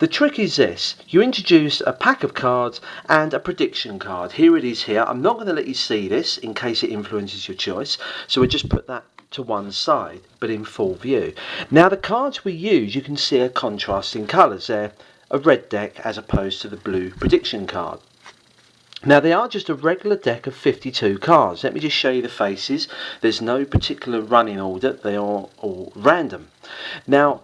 The trick is this: you introduce a pack of cards and a prediction card. Here it is here. I'm not going to let you see this in case it influences your choice, so we'll just put that to one side, but in full view. Now the cards we use, you can see, are contrasting colours. They're a red deck as opposed to the blue prediction card. Now they are just a regular deck of 52 cards. Let me just show you the faces. There's no particular running order, they are all random. Now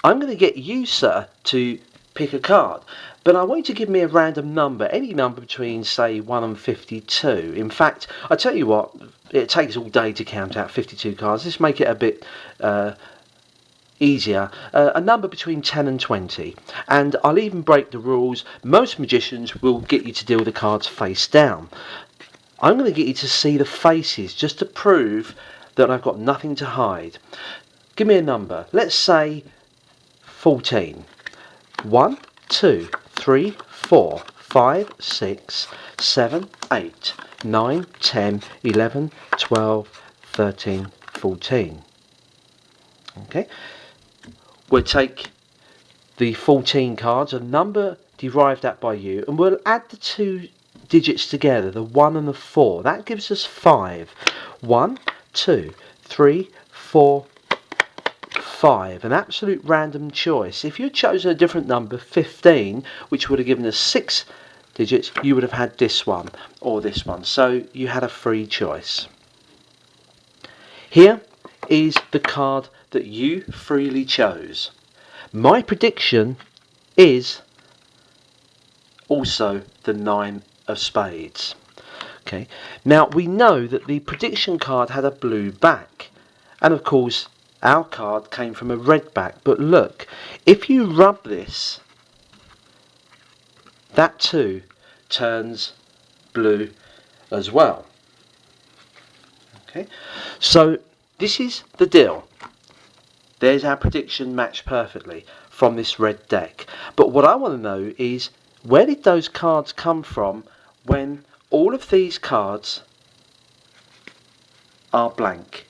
I'm going to get you, sir, to pick a card, but I want you to give me a random number, any number between, say, 1 and 52. In fact, I tell you what, it takes all day to count out 52 cards. Let's make it a bit easier, a number between 10 and 20, and I'll even break the rules. Most magicians will get you to deal the cards face down. I'm going to get you to see the faces just to prove that I've got nothing to hide. Give me a number. Let's say 14. 1, 2, 3, 4, 5, 6, 7, 8, 9, 10, 11, 12, 13, 14. Okay. We'll take the 14 cards, a number derived at by you, and we'll add the two digits together, the 1 and the 4. That gives us 5. 1, 2, 3, 4, 5. An absolute random choice. If you'd chosen a different number, 15, which would have given us 6 digits, you would have had this one or this one. So you had a free choice. Here is the card that you freely chose. My prediction is also the 9 of spades. Okay. Now we know that the prediction card had a blue back, and of course our card came from a red back. But look, if you rub this, that too turns blue as well. Okay. So this is the deal. There's our prediction matched perfectly from this red deck. But what I want to know is, where did those cards come from when all of these cards are blank?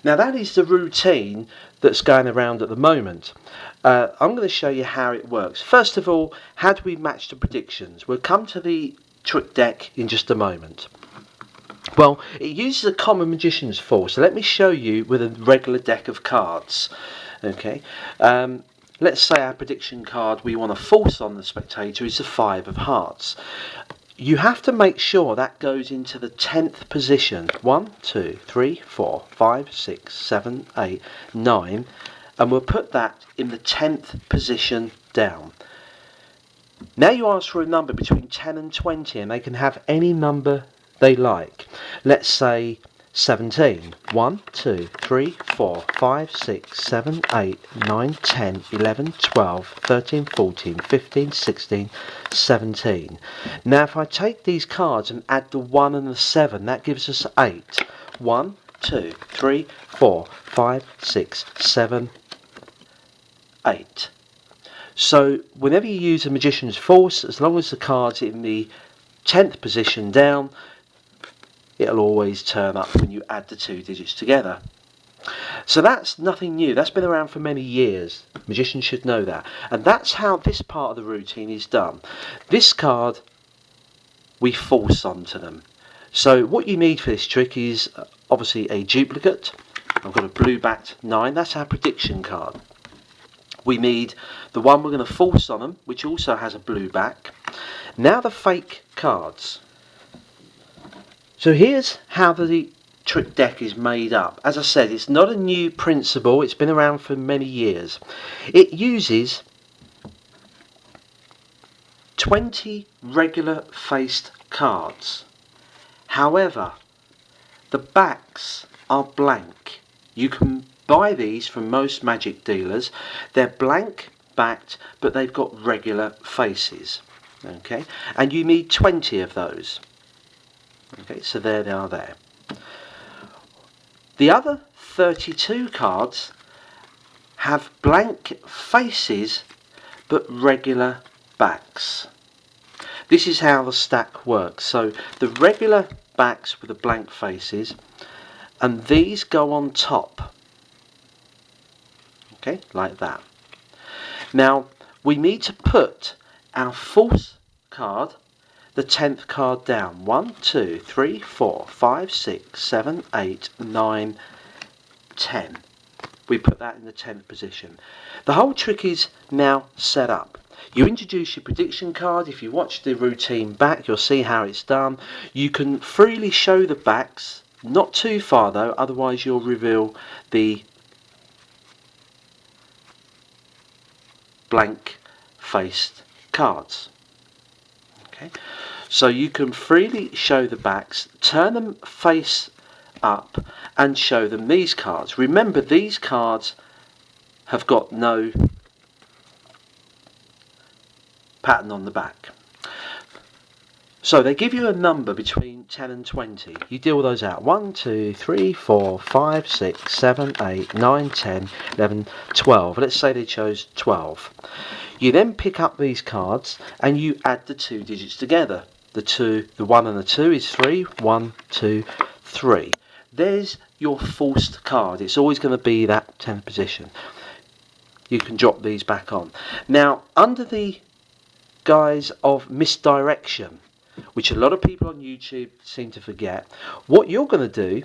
Now that is the routine that's going around at the moment. I'm going to show you how it works. First of all, how do we match the predictions? We'll come to the trick deck in just a moment. Well, it uses a common magician's force, so let me show you with a regular deck of cards. Okay, let's say our prediction card we want to force on the spectator is the 5 of hearts. You have to make sure that goes into the 10th position. 1, 2, 3, 4, 5, 6, 7, 8, 9, and we'll put that in the 10th position down. Now you ask for a number between 10 and 20, and they can have any number they like. Let's say 17. 1, 2, 3, 4, 5, 6, 7, 8, 9, 10, 11, 12, 13, 14, 15, 16, 17. Now if I take these cards and add the 1 and the 7, that gives us 8. 1, 2, 3, 4, 5, 6, 7, 8. So whenever you use a magician's force, as long as the card's in the 10th position down, it'll always turn up when you add the two digits together. So that's nothing new. That's been around for many years. Magicians should know that. And that's how this part of the routine is done. This card we force onto them. So what you need for this trick is obviously a duplicate. I've got a blue backed 9. That's our prediction card. We need the one we're going to force on them, which also has a blue back. Now the fake cards. So here's how the trick deck is made up. As I said, it's not a new principle. It's been around for many years. It uses 20 regular faced cards. However, the backs are blank. You can buy these from most magic dealers. They're blank backed, but they've got regular faces. Okay, and you need 20 of those. Okay, so there they are there. The other 32 cards have blank faces but regular backs. This is how the stack works. So the regular backs with the blank faces, and these go on top. Okay, like that. Now we need to put our false card, the 10th card, down. 1, 2, 3, 4, 5, 6, 7, 8, 9, 10. We put that in the 10th position. The whole trick is now set up. You introduce your prediction card. If you watch the routine back, you'll see how it's done. You can freely show the backs, not too far though, otherwise you'll reveal the blank faced cards. Okay, so you can freely show the backs, turn them face up and show them these cards. Remember, these cards have got no pattern on the back. So they give you a number between 10 and 20. You deal those out. 1, 2, 3, 4, 5, 6, 7, 8, 9, 10, 11, 12. Let's say they chose 12. You then pick up these cards and you add the 2 digits together. The 1 and the 2 is 3. 1, 2, 3. There's your forced card. It's always going to be that 10th position. You can drop these back on. Now, under the guise of misdirection, which a lot of people on YouTube seem to forget, what you're going to do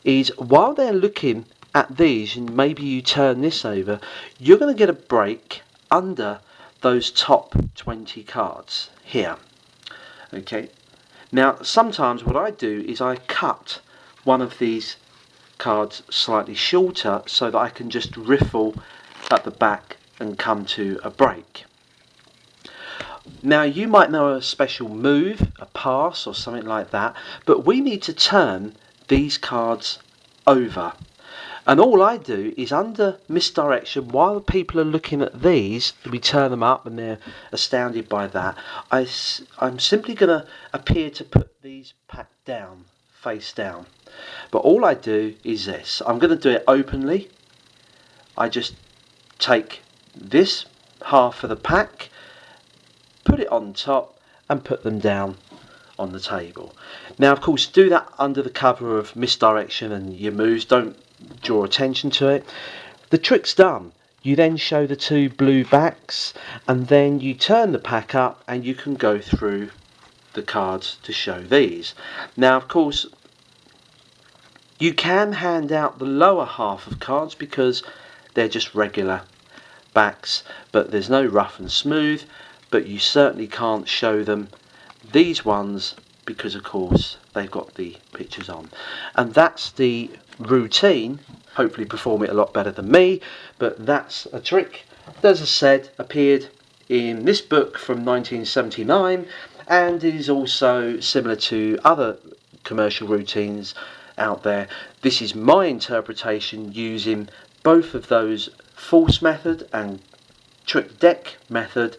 is, while they're looking at these, and maybe you turn this over, you're going to get a break under those top 20 cards here. Okay. Now, sometimes what I do is I cut one of these cards slightly shorter so that I can just riffle at the back and come to a break. Now, you might know a special move, a pass or something like that, but we need to turn these cards over. And all I do is, under misdirection, while people are looking at these, we turn them up and they're astounded by that, I'm simply going to appear to put these back down, face down. But all I do is this. I'm going to do it openly. I just take this half of the pack, put it on top and put them down on the table. Now, of course, do that under the cover of misdirection and your moves. Don't draw attention to it. The trick's done. You then show the 2 blue backs and then you turn the pack up and you can go through the cards to show these. Now, of course, you can hand out the lower half of cards because they're just regular backs, but there's no rough and smooth. But you certainly can't show them these ones because, of course, they've got the pictures on. And that's the routine. Hopefully perform it a lot better than me, but that's a trick that, as I said, appeared in this book from 1979 and is also similar to other commercial routines out there. This is my interpretation using both of those false method and trick deck method